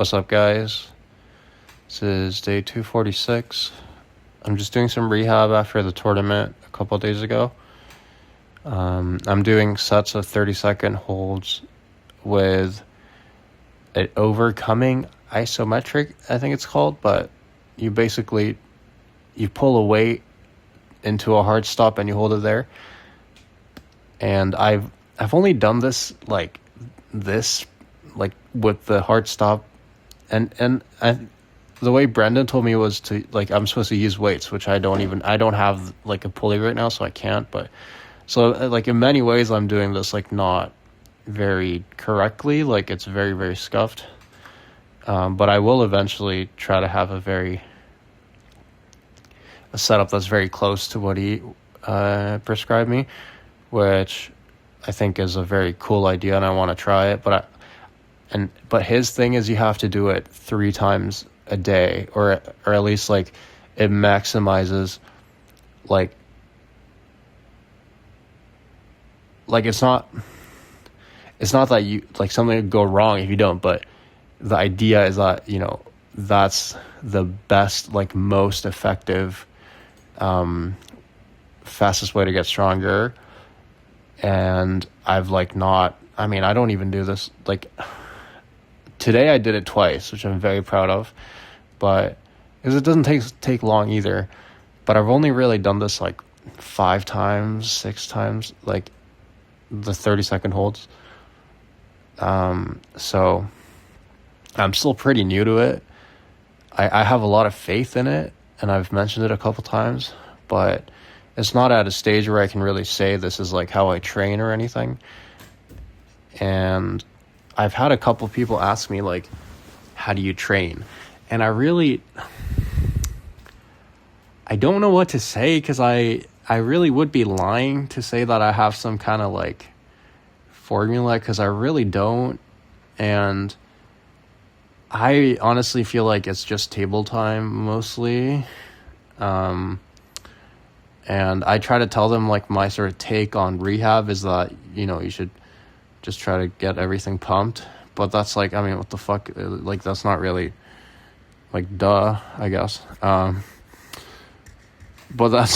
What's up, guys? This is day 246. I'm just doing some rehab after the tournament a couple of days ago. I'm doing sets of 30-second holds with an overcoming isometric, I think it's called, but you pull a weight into a hard stop and you hold it there. And I've only done this like with the hard stop, and the way Brendan told me was to I'm supposed to use weights, which I don't have like a pulley right now, so I can't. But so in many ways I'm doing this not very correctly, it's very, very scuffed. But I will eventually try to have a setup that's very close to what he prescribed me, which I think is a very cool idea, and I want to try it. But his thing is you have to do it 3 times a day, or at least it maximizes it's not that you something would go wrong if you don't, but the idea is that that's the best, most effective, fastest way to get stronger. And I've I don't even do this today. I did it twice, which I'm very proud of, but because it doesn't take long either. But I've only really done this 5 times, 6 times, the 30-second holds. So I'm still pretty new to it. I have a lot of faith in it, and I've mentioned it a couple times, but it's not at a stage where I can really say this is how I train or anything. And I've had a couple people ask me how do you train? And I don't know what to say, because I really would be lying to say that I have some kind of formula, because I really don't. And I honestly feel it's just table time mostly. And I try to tell them my sort of take on rehab is that you should just try to get everything pumped. But that's what the fuck, that's not really duh, I guess. But that's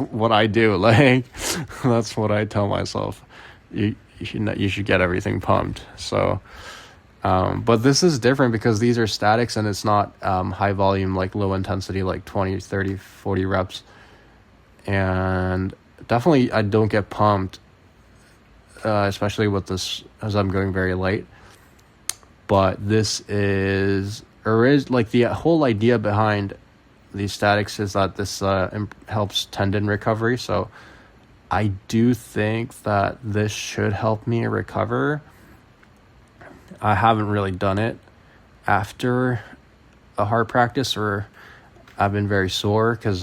what I do. That's what I tell myself. You should get everything pumped. So but this is different because these are statics, and it's not high volume, low intensity, 20, 30, 40 reps. And definitely I don't get pumped, especially with this, as I'm going very light. But this is the whole idea behind these statics is that this helps tendon recovery. So I do think that this should help me recover. I haven't really done it after a hard practice, or I've been very sore because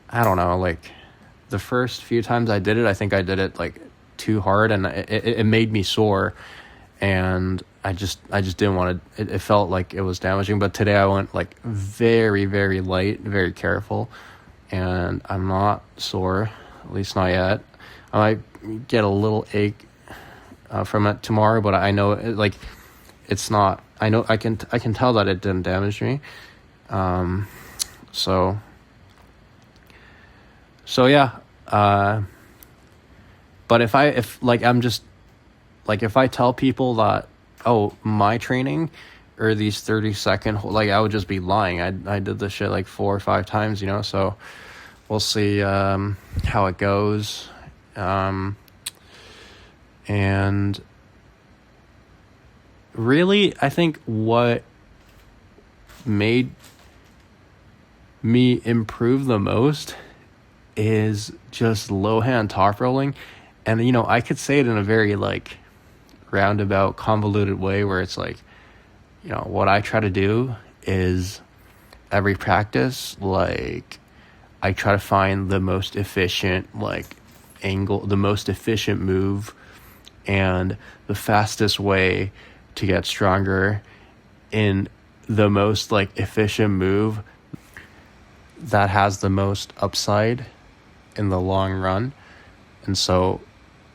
I don't know, the first few times I did it, I think I did it too hard, and it made me sore, and I just didn't want to. It felt like it was damaging. But today I went very, very light, very careful, and I'm not sore, at least not yet. I might get a little ache from it tomorrow, but I know it's not. I know I can tell that it didn't damage me. So yeah. But if I tell people that, oh, my training or these 30-second, I would just be lying. I did this shit 4 or 5 times, so we'll see how it goes. And really, I think what made me improve the most is just low hand top rolling. And I could say it in a very roundabout, convoluted way, where it's what I try to do is every practice, I try to find the most efficient angle, the most efficient move, and the fastest way to get stronger in the most efficient move that has the most upside in the long run. And so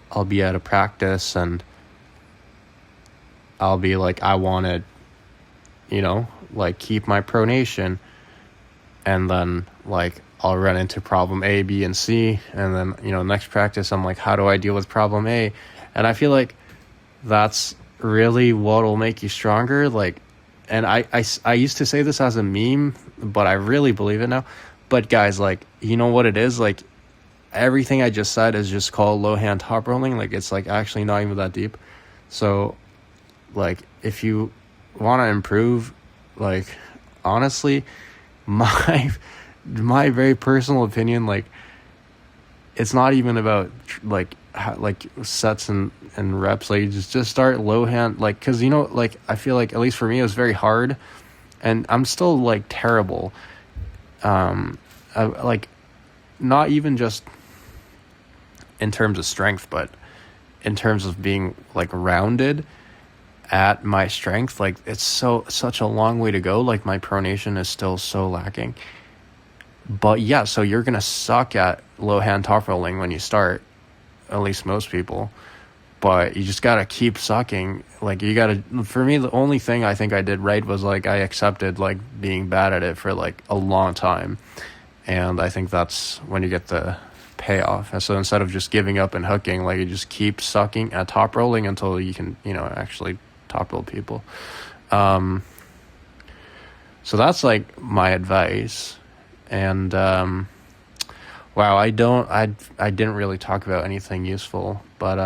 I'll be at a practice and I'll be like, I want to, like keep my pronation, and then like I'll run into problem A, B, and C, and then next practice I'm like, how do I deal with problem A? And I feel like that's really what will make you stronger. Like, and I used to say this as a meme, but I really believe it now. But guys, like, you know what it is? Like, everything I just said is just called low hand top rolling. Like, it's like actually not even that deep. So like, if you want to improve, like, honestly, my very personal opinion, like, it's not even about like sets and reps. Like, just start low hand, like, because like, I feel like, at least for me, it was very hard, and I'm still like terrible. Like, not even just in terms of strength, but in terms of being like rounded at my strength. Like, it's such a long way to go. Like, my pronation is still so lacking. But yeah, so you're gonna suck at low hand top rolling when you start, at least most people. But you just gotta keep sucking. Like, you gotta, for me, the only thing I think I did right was like I accepted like being bad at it for like a long time, and I think that's when you get the payoff. And so instead of just giving up and hooking, like, you just keep sucking at top rolling until you can actually top roll people. So that's like my advice. And wow, I didn't really talk about anything useful, but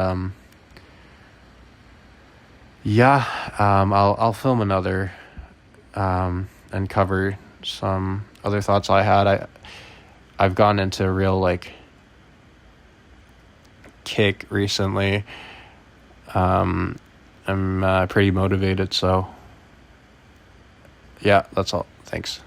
yeah, I'll film another and cover some other thoughts I had. I've gone into a real like kick recently. I'm pretty motivated, so yeah, that's all. Thanks.